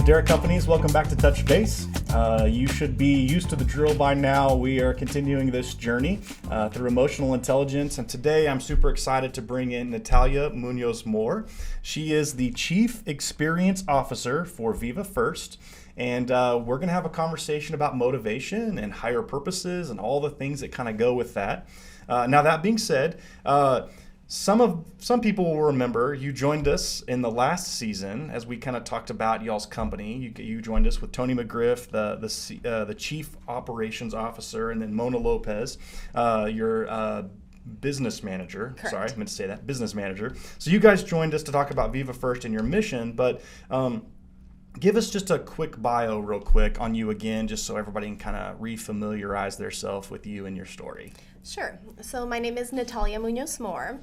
Derek Companies, welcome back to Touch Base. You should be used to the drill by now. We are continuing this journey through emotional intelligence, and today I'm super excited to bring in Natalia Munoz-Moore. She is the Chief Experience Officer for Viva First, and we're going to have a conversation about motivation and higher purposes and all the things that kind of go with that. Now, that being said, some people will remember you joined us in the last season as we kind of talked about y'all's company. You joined us with Tony McGriff, the Chief Operations Officer, and then Mona Lopez, your business manager. Correct. Sorry, I meant to say that, business manager. So you guys joined us to talk about Viva First and your mission, but give us just a quick bio real quick on you again, just so everybody can kind of refamiliarize themselves with you and your story. Sure. So my name is Natalia Munoz-Moore.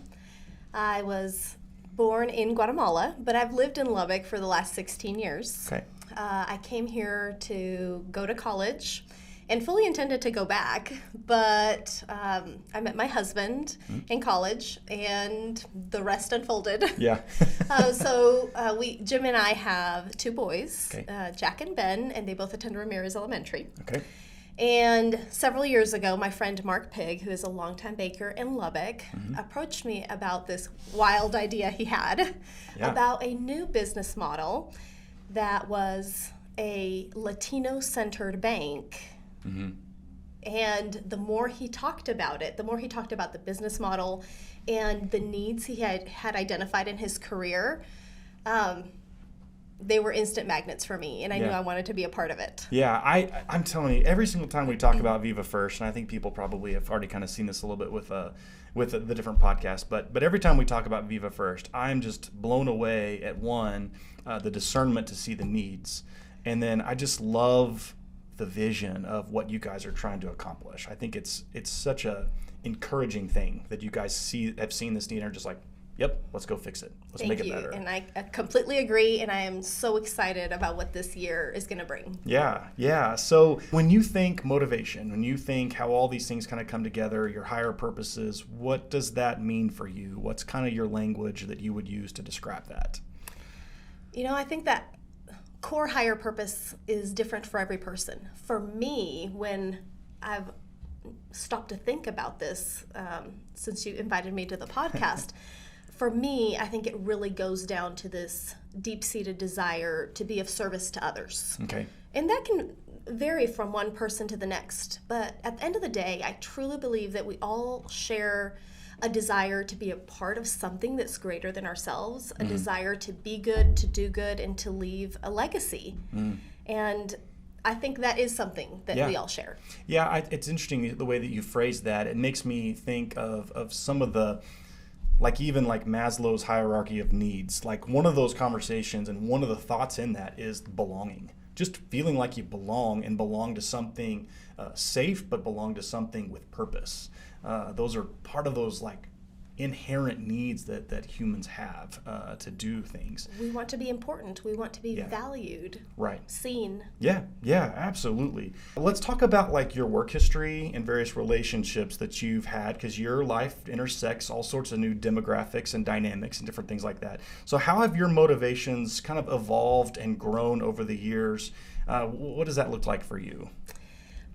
I was born in Guatemala, but I've lived in Lubbock for the last 16 years. Okay. I came here to go to college and fully intended to go back, but I met my husband in college, and the rest unfolded. Yeah. Jim and I have two boys, Okay. Jack and Ben, and they both attend Ramirez Elementary. Okay. And several years ago, my friend Mark Pigg, who is a longtime baker in Lubbock, approached me about this wild idea he had about a new business model that was a Latino-centered bank. Mm-hmm. And the more he talked about it, the more he talked about the business model and the needs he had identified in his career, they were instant magnets for me, and I knew I wanted to be a part of it. Yeah, I'm telling you, every single time we talk about Viva First, and I think people probably have already kind of seen this a little bit with the different podcasts, but every time we talk about Viva First, I'm just blown away at the discernment to see the needs, and then I just love the vision of what you guys are trying to accomplish. I think it's such a encouraging thing that you guys have seen this need and are just like, yep, let's go fix it. Let's make it better. And I completely agree, and I am so excited about what this year is going to bring. Yeah. So when you think motivation, when you think how all these things kind of come together, your higher purposes, what does that mean for you? What's kind of your language that you would use to describe that? I think that core higher purpose is different for every person. For me, when I've stopped to think about this, since you invited me to the podcast, for me, I think it really goes down to this deep-seated desire to be of service to others. Okay. And that can vary from one person to the next. But at the end of the day, I truly believe that we all share a desire to be a part of something that's greater than ourselves, a desire to be good, to do good, and to leave a legacy. And I think that is something that we all share. Yeah, it's interesting the way that you phrased that. It makes me think of some of the, even Maslow's hierarchy of needs. Like one of those conversations and one of the thoughts in that is belonging. Just feeling like you belong and belong to something safe, but belong to something with purpose. Those are part of those inherent needs that humans have to do things. We want to be important. We want to be valued. Right. Seen. Yeah, absolutely. Let's talk about your work history and various relationships that you've had, because your life intersects all sorts of new demographics and dynamics and different things like that. So how have your motivations kind of evolved and grown over the years? What does that look like for you?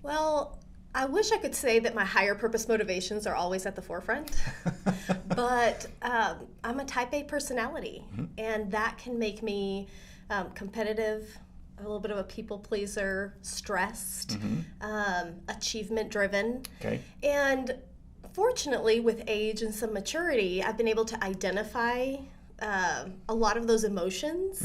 Well, I wish I could say that my higher purpose motivations are always at the forefront, but I'm a type A personality, and that can make me competitive, a little bit of a people pleaser, stressed, achievement driven. Okay. And fortunately, with age and some maturity, I've been able to identify a lot of those emotions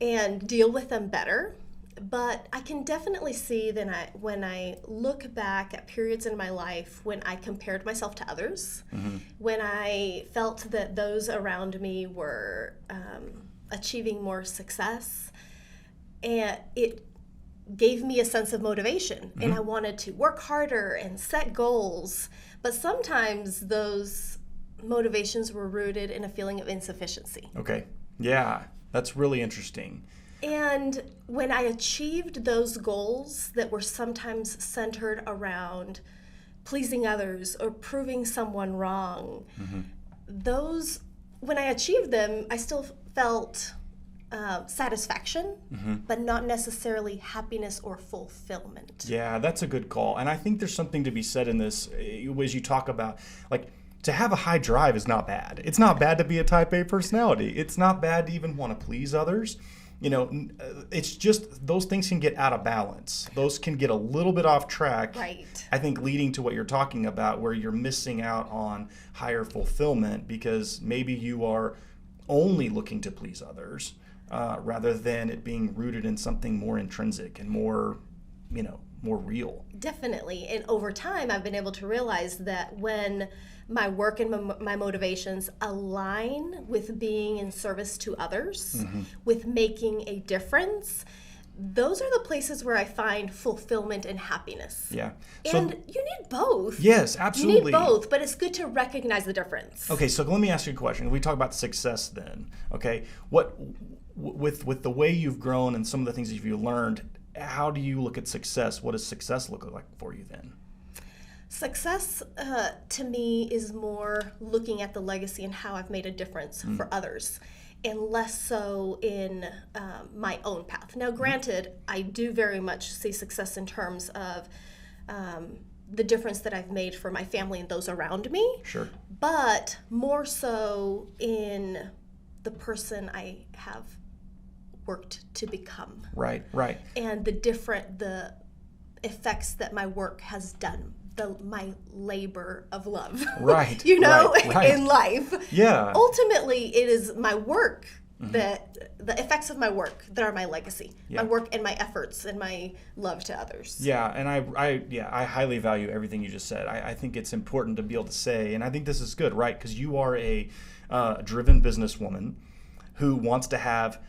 and deal with them better. But I can definitely see that when I look back at periods in my life when I compared myself to others, when I felt that those around me were achieving more success, and it gave me a sense of motivation, and I wanted to work harder and set goals. But sometimes those motivations were rooted in a feeling of insufficiency. Okay. Yeah, that's really interesting. And when I achieved those goals that were sometimes centered around pleasing others or proving someone wrong, those, when I achieved them, I still felt satisfaction, but not necessarily happiness or fulfillment. Yeah, that's a good call. And I think there's something to be said in this as you talk about, like, to have a high drive is not bad. It's not bad to be a type A personality. It's not bad to even want to please others. It's just those things can get out of balance. Those can get a little bit off track. Right. I think leading to what you're talking about, where you're missing out on higher fulfillment because maybe you are only looking to please others rather than it being rooted in something more intrinsic and more real. Definitely. And over time, I've been able to realize that when my work and my motivations align with being in service to others, with making a difference, those are the places where I find fulfillment and happiness. Yeah. And you need both. Yes, absolutely. You need both, but it's good to recognize the difference. Okay, so let me ask you a question. We talk about success then. Okay, what with the way you've grown and some of the things that you've learned, how do you look at success? What does success look like for you then? Success to me is more looking at the legacy and how I've made a difference for others, and less so in my own path. Now, granted, I do very much see success in terms of the difference that I've made for my family and those around me. Sure. But more so in the person I have worked to become. Right. And the effects that my work has done. My labor of love, right? Right. In life. Yeah. Ultimately, it is my work that the effects of my work that are my legacy. Yeah. My work and my efforts and my love to others. Yeah, and I highly value everything you just said. I think it's important to be able to say, and I think this is good, right? Because you are a driven businesswoman who wants to have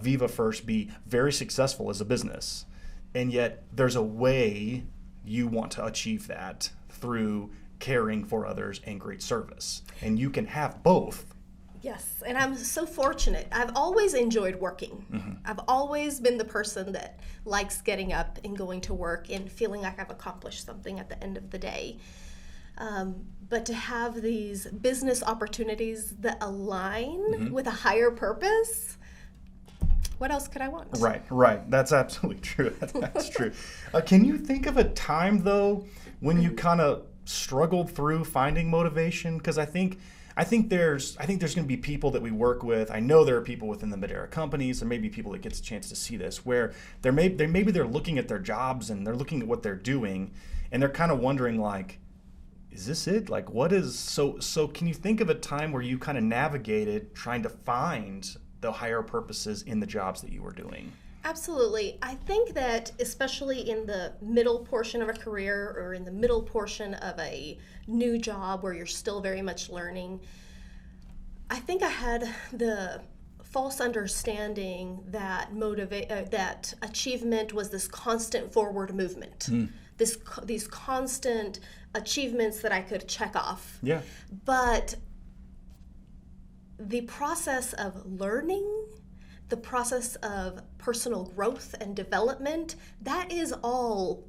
Viva First be very successful as a business, and yet there's a way you want to achieve that through caring for others and great service. And you can have both. Yes, and I'm so fortunate. I've always enjoyed working. I've always been the person that likes getting up and going to work and feeling like I've accomplished something at the end of the day. But to have these business opportunities that align with a higher purpose, what else could I want? Right. That's absolutely true. That's true. Can you think of a time though when you kind of struggled through finding motivation? Because I think there's going to be people that we work with. I know there are people within the Madera companies, and maybe people that gets a chance to see this, where maybe they're looking at their jobs and they're looking at what they're doing, and they're kind of wondering like, is this it? Like, what is so? Can you think of a time where you kind of navigated trying to find the higher purposes in the jobs that you were doing? Absolutely. I think that especially in the middle portion of a career or in the middle portion of a new job where you're still very much learning, I think I had the false understanding that that achievement was this constant forward movement. These constant achievements that I could check off. Yeah. But the process of learning, the process of personal growth and development, that is all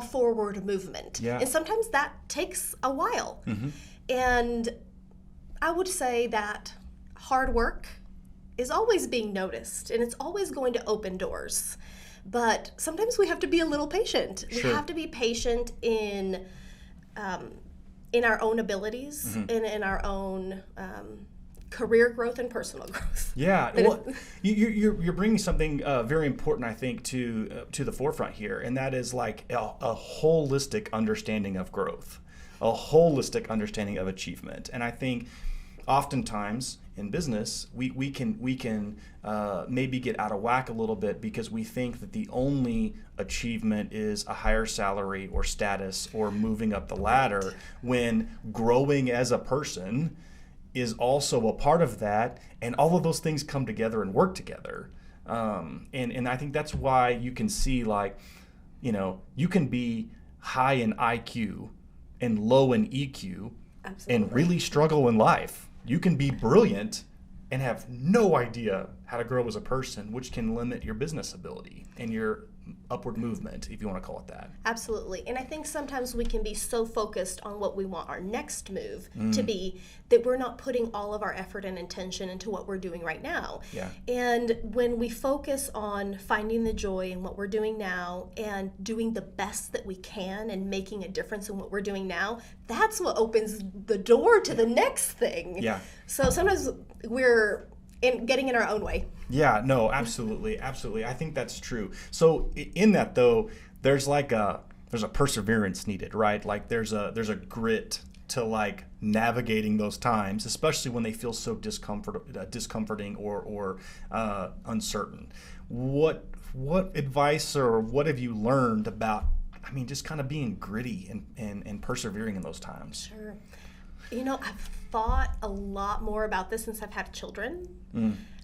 forward movement. Yeah. And sometimes that takes a while. And I would say that hard work is always being noticed, and it's always going to open doors. But sometimes we have to be a little patient. Sure. We have to be patient in our own abilities and in our own career growth and personal growth. Yeah, well, you're bringing something very important, I think, to the forefront here, and that is like a holistic understanding of growth, a holistic understanding of achievement. And I think oftentimes in business, we can maybe get out of whack a little bit because we think that the only achievement is a higher salary or status or moving up the ladder, when growing as a person is also a part of that, and all of those things come together and work together. And I think that's why you can see, like, you can be high in IQ and low in EQ. Absolutely. And really struggle in life. You can be brilliant and have no idea how to grow as a person, which can limit your business ability and your upward movement, if you want to call it that. Absolutely. And I think sometimes we can be so focused on what we want our next move to be that we're not putting all of our effort and intention into what we're doing right now. Yeah. And when we focus on finding the joy in what we're doing now and doing the best that we can and making a difference in what we're doing now, that's what opens the door to the next thing. Yeah. So sometimes we're getting in our own way. Yeah, no, absolutely, absolutely. I think that's true. So in that though, there's a perseverance needed, right? Like there's a grit to like navigating those times, especially when they feel so discomforting or uncertain. What advice or what have you learned about, just kind of being gritty and persevering in those times? Sure. I've thought a lot more about this since I've had children.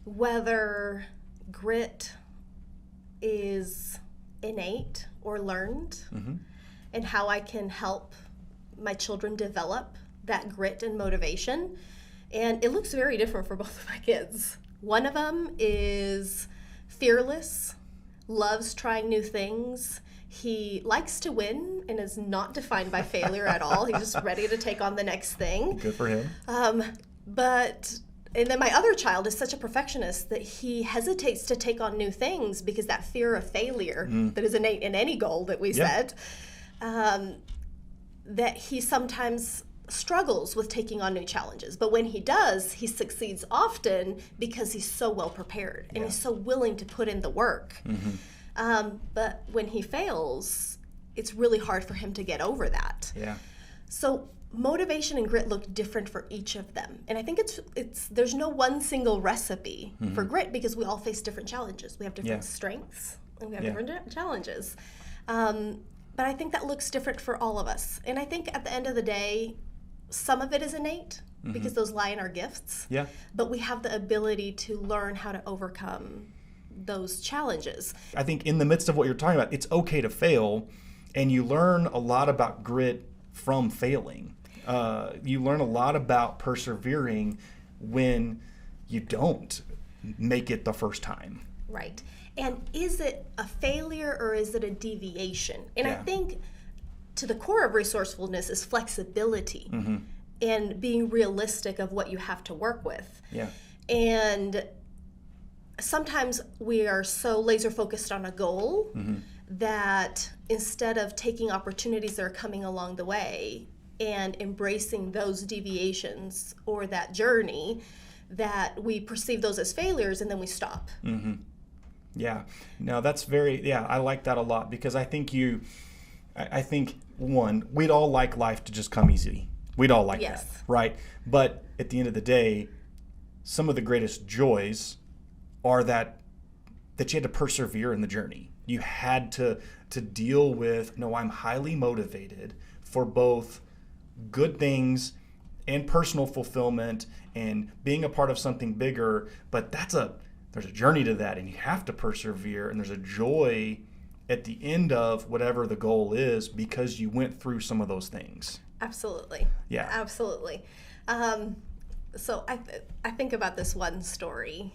Whether grit is innate or learned, and how I can help my children develop that grit and motivation. And it looks very different for both of my kids. One of them is fearless, loves trying new things. He likes to win and is not defined by failure at all. He's just ready to take on the next thing. Good for him. And then my other child is such a perfectionist that he hesitates to take on new things because that fear of failure that is innate in any goal that we set, that he sometimes struggles with taking on new challenges. But when he does, he succeeds often because he's so well prepared and he's so willing to put in the work. But when he fails, it's really hard for him to get over that. Yeah. So motivation and grit look different for each of them. And I think there's no one single recipe for grit because we all face different challenges. We have different strengths and we have different challenges. But I think that looks different for all of us. And I think at the end of the day, some of it is innate because those lie in our gifts. Yeah. But we have the ability to learn how to overcome those challenges. I think in the midst of what you're talking about, it's okay to fail, and you learn a lot about grit from failing. You learn a lot about persevering when you don't make it the first time. Right. And is it a failure or is it a deviation? And I think to the core of resourcefulness is flexibility and being realistic of what you have to work with. Yeah. And sometimes we are so laser focused on a goal that instead of taking opportunities that are coming along the way and embracing those deviations or that journey, that we perceive those as failures and then we stop. Yeah. No, that's I like that a lot because I think one, we'd all like life to just come easy. We'd all like that, right? But at the end of the day, some of the greatest joys are that you had to persevere in the journey. You had to deal with, no, I'm highly motivated for both good things and personal fulfillment and being a part of something bigger, but there's a journey to that, and you have to persevere, and there's a joy at the end of whatever the goal is because you went through some of those things. Absolutely. Yeah. Absolutely. So I think about this one story.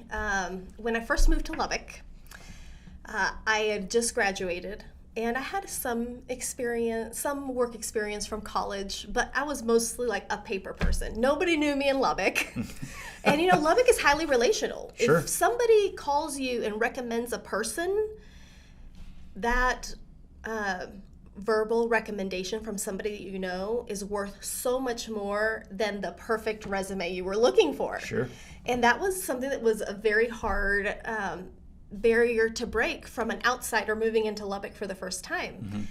When I first moved to Lubbock, I had just graduated, and I had some work experience from college, but I was mostly like a paper person. Nobody knew me in Lubbock. And Lubbock is highly relational. Sure. If somebody calls you and recommends a person, that verbal recommendation from somebody that you know is worth so much more than the perfect resume you were looking for. Sure. And that was something that was a very hard barrier to break from an outsider moving into Lubbock for the first time.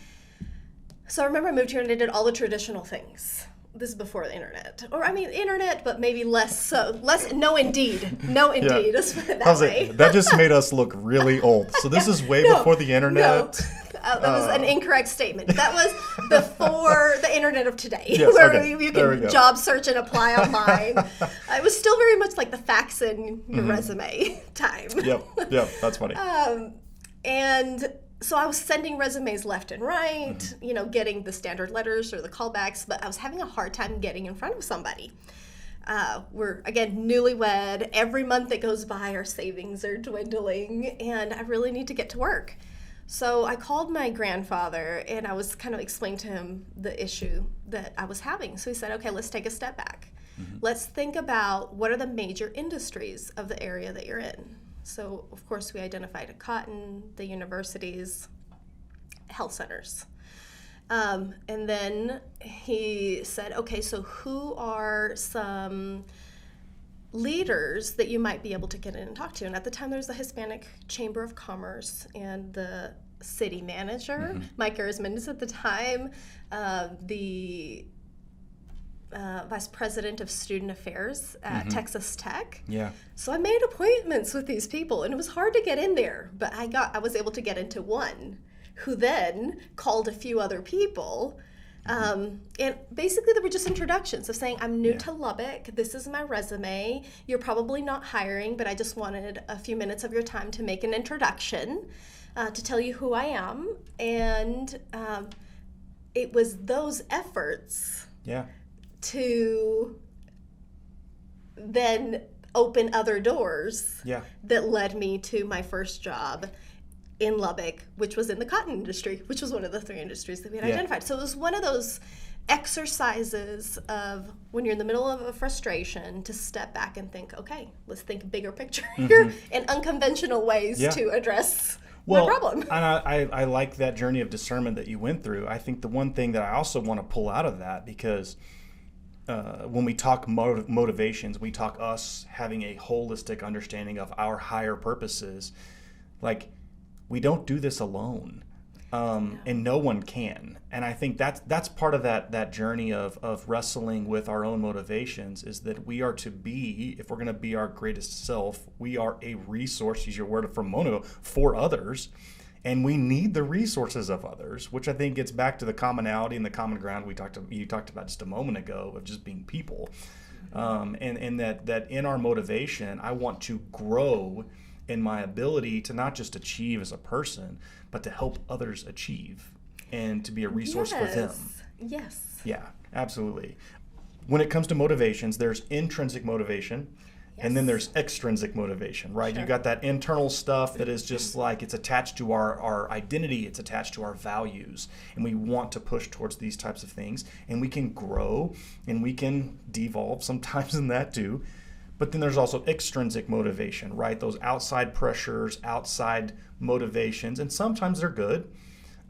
So I remember I moved here and I did all the traditional things. This is before the internet. Internet, but maybe less so. No, indeed. Let's put it that way. That just made us look really old. So this is way before the internet. That was an incorrect statement. That was before the internet of today, yes, where you can job search and apply online. It was still very much like the fax in your resume time. Yep, that's funny. And so I was sending resumes left and right, getting the standard letters or the callbacks, but I was having a hard time getting in front of somebody. We're, again, newlywed. Every month that goes by, our savings are dwindling, and I really need to get to work. So I called my grandfather and I was kind of explaining to him the issue that I was having. So he said, okay, let's take a step back. Let's think about what are the major industries of the area that you're in. So, of course, we identified cotton, the universities, health centers. And then he said, okay, so who are some leaders that you might be able to get in and talk to? And at the time, there was the Hispanic Chamber of Commerce and the city manager, Mike Arizmenez at the time, the vice president of student affairs at Texas Tech. Yeah. So I made appointments with these people, and it was hard to get in there, but I was able to get into one, who then called a few other people. And basically there were just introductions of saying, I'm new to Lubbock, this is my resume, you're probably not hiring, but I just wanted a few minutes of your time to make an introduction, to tell you who I am. And it was those efforts to then open other doors that led me to my first job in Lubbock, which was in the cotton industry, which was one of the 3 industries that we had identified. So it was one of those exercises of when you're in the middle of a frustration to step back and think, okay, let's think bigger picture here and unconventional ways to address my problem. And I like that journey of discernment that you went through. I think the one thing that I also want to pull out of that, because when we talk motivations, we talk us having a holistic understanding of our higher purposes. Like, we don't do this alone, and no one can. And I think that's part of that journey of wrestling with our own motivations, is that we are to be, if we're going to be our greatest self, we are a resource, use your word from Mono, for others. And we need the resources of others, which I think gets back to the commonality and the common ground you talked about just a moment ago, of just being people. And that in our motivation, I want to grow in my ability to not just achieve as a person, but to help others achieve and to be a resource for them. Yes. Yeah, absolutely. When it comes to motivations, there's intrinsic motivation. And then there's extrinsic motivation, right? Sure. You got that internal stuff that is just like, it's attached to our identity, it's attached to our values, and we want to push towards these types of things, and we can grow and we can devolve sometimes in that too. But then there's also extrinsic motivation, right? Those outside pressures, outside motivations, and sometimes they're good,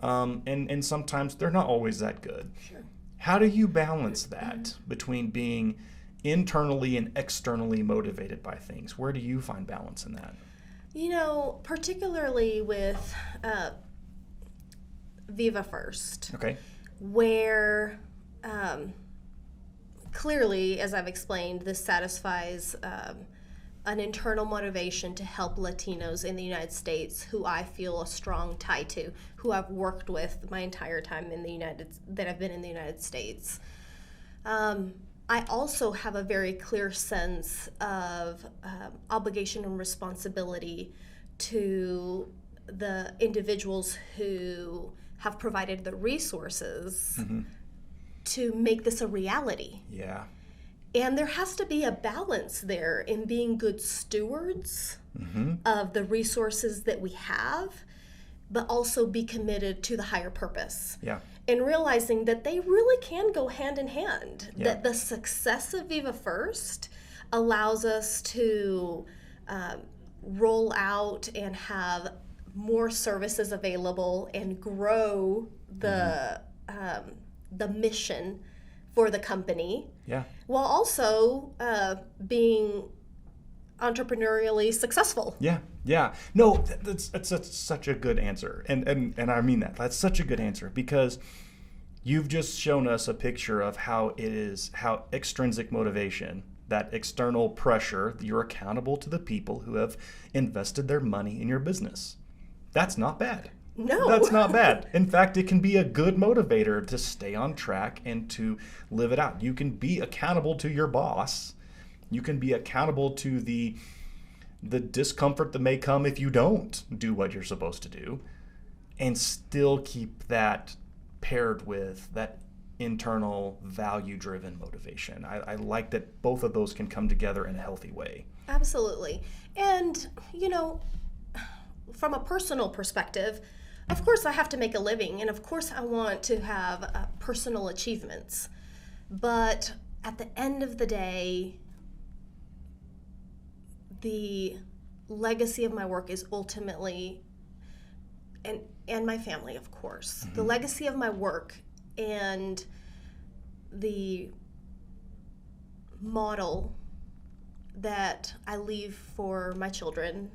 and sometimes they're not always that good. Sure. How do you balance that between being internally and externally motivated by things? Where do you find balance in that? You know, particularly with Viva First, where clearly, as I've explained, this satisfies an internal motivation to help Latinos in the United States who I feel a strong tie to, who I've worked with my entire time that I've been in the United States. I also have a very clear sense of obligation and responsibility to the individuals who have provided the resources to make this a reality. Yeah. And there has to be a balance there in being good stewards of the resources that we have, but also be committed to the higher purpose. Yeah. And realizing that they really can go hand in hand. Yeah. That the success of Viva First allows us to roll out and have more services available and grow the mission for the company. Yeah. While also being entrepreneurially successful. Yeah. Yeah. No, that's such a good answer. And I mean that. That's such a good answer, because you've just shown us a picture of how extrinsic motivation, that external pressure, you're accountable to the people who have invested their money in your business. That's not bad. No. That's not bad. In fact, it can be a good motivator to stay on track and to live it out. You can be accountable to your boss. You can be accountable to the discomfort that may come if you don't do what you're supposed to do, and still keep that paired with that internal value-driven motivation. I like that both of those can come together in a healthy way. Absolutely. And, from a personal perspective, Of course, I have to make a living, and of course, I want to have personal achievements. But at the end of the day, the legacy of my work is ultimately, and my family, of course, the legacy of my work and the model that I leave for my children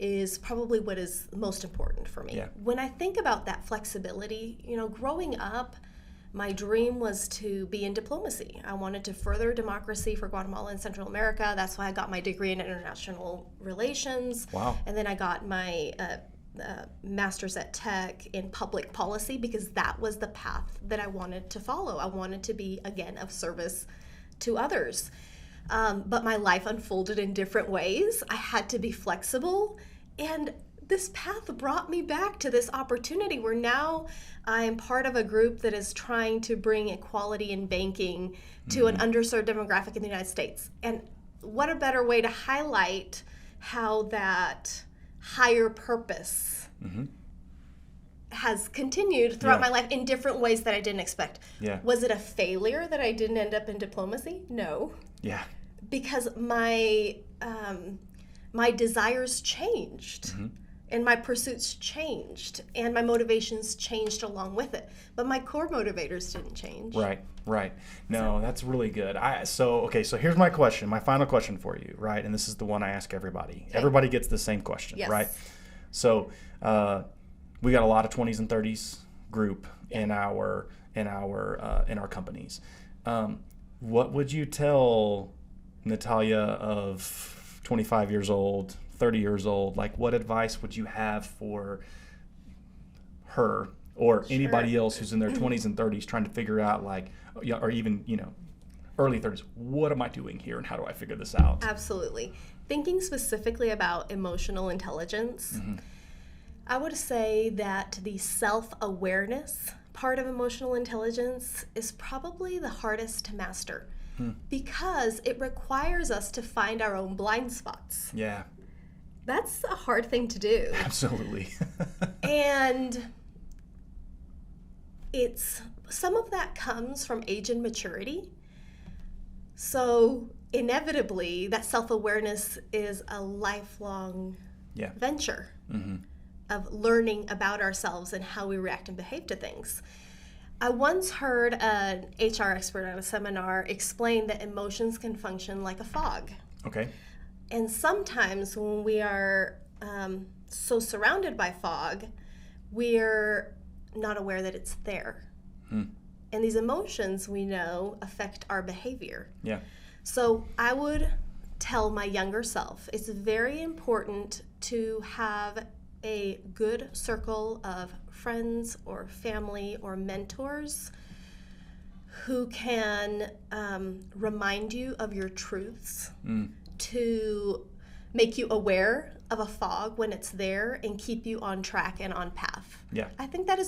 is probably what is most important for me. Yeah. When I think about that flexibility, growing up, my dream was to be in diplomacy. I wanted to further democracy for Guatemala and Central America. That's why I got my degree in international relations. Wow. And then I got my master's at Tech in public policy, because that was the path that I wanted to follow. I wanted to be, again, of service to others. But my life unfolded in different ways. I had to be flexible, and this path brought me back to this opportunity where now I'm part of a group that is trying to bring equality in banking to an underserved demographic in the United States. And what a better way to highlight how that higher purpose has continued throughout my life in different ways that I didn't expect. Yeah. Was it a failure that I didn't end up in diplomacy? No. Yeah. Because my desires changed, and my pursuits changed, and my motivations changed along with it. But my core motivators didn't change. Right. No, that's really good. So here's my question, my final question for you, right? And this is the one I ask everybody. Okay. Everybody gets the same question, right? So we got a lot of 20s and 30s group in our companies. What would you tell Natalia of 25 years old, 30 years old? Like, what advice would you have for her or anybody else who's in their 20s and 30s trying to figure out, like, or even, early 30s, what am I doing here and how do I figure this out? Absolutely. Thinking specifically about emotional intelligence, I would say that the self-awareness part of emotional intelligence is probably the hardest to master because it requires us to find our own blind spots. Yeah. That's a hard thing to do. Absolutely. And some of that comes from age and maturity. So inevitably, that self-awareness is a lifelong venture of learning about ourselves and how we react and behave to things. I once heard an HR expert at a seminar explain that emotions can function like a fog. Okay. And sometimes when we are so surrounded by fog, we're not aware that it's there. And these emotions, we know, affect our behavior. Yeah. So I would tell my younger self, it's very important to have a good circle of friends or family or mentors who can remind you of your truths, to make you aware of a fog when it's there and keep you on track and on path. Yeah. I think that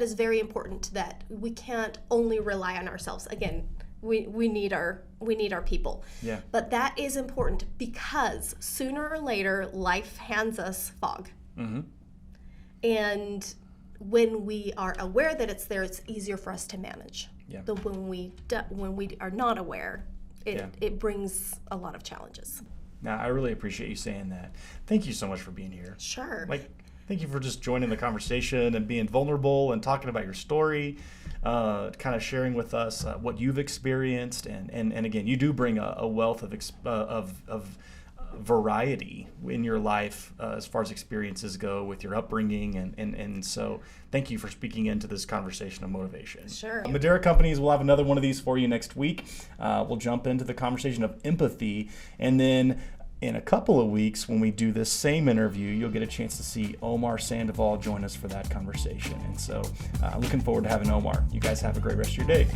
is very important, that we can't only rely on ourselves. Again, we need our people. Yeah. But that is important because sooner or later life hands us fog. And when we are aware that it's there, it's easier for us to manage. Yeah. But when we are not aware, it brings a lot of challenges. Now, I really appreciate you saying that. Thank you so much for being here. Sure. Thank you for just joining the conversation and being vulnerable and talking about your story, kind of sharing with us what you've experienced. And again, you do bring a wealth of variety in your life as far as experiences go with your upbringing. And so thank you for speaking into this conversation of motivation. Sure. Madeira Companies will have another one of these for you next week. We'll jump into the conversation of empathy. And then in a couple of weeks, when we do this same interview, you'll get a chance to see Omar Sandoval join us for that conversation. And so looking forward to having Omar. You guys have a great rest of your day.